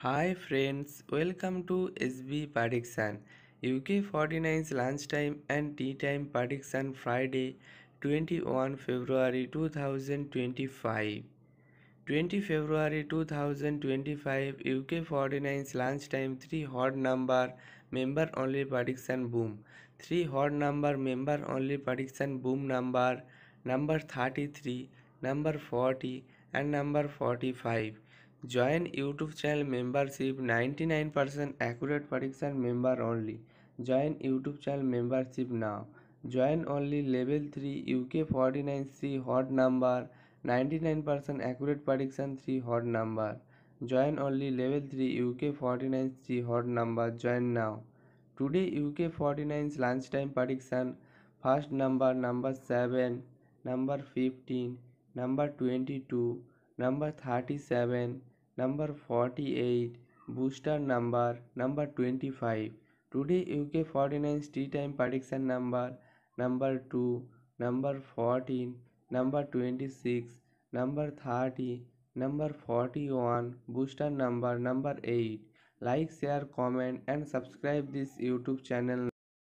Hi friends, welcome to SB Prediction. UK 49's lunchtime and tea time prediction Friday 21 February 2025. 20 February 2025 UK 49's lunchtime 3 hot number member only prediction boom. 3 hot number member only prediction boom number 33, number 40 and number 45. Join YouTube channel membership 99% accurate prediction member only. Join YouTube channel membership now. Join only level 3 UK 49 C hot number 99% accurate prediction 3 hot number. Join only level 3 UK 49 C hot number. Join now. Today UK 49's lunchtime prediction first number 7, number 15, number 22, number 37, number 48, booster number 25. Today UK 49's tea time prediction number 2, number 14, number 26, number 30, number 41, booster number 8. Like, share, comment and subscribe this YouTube channel.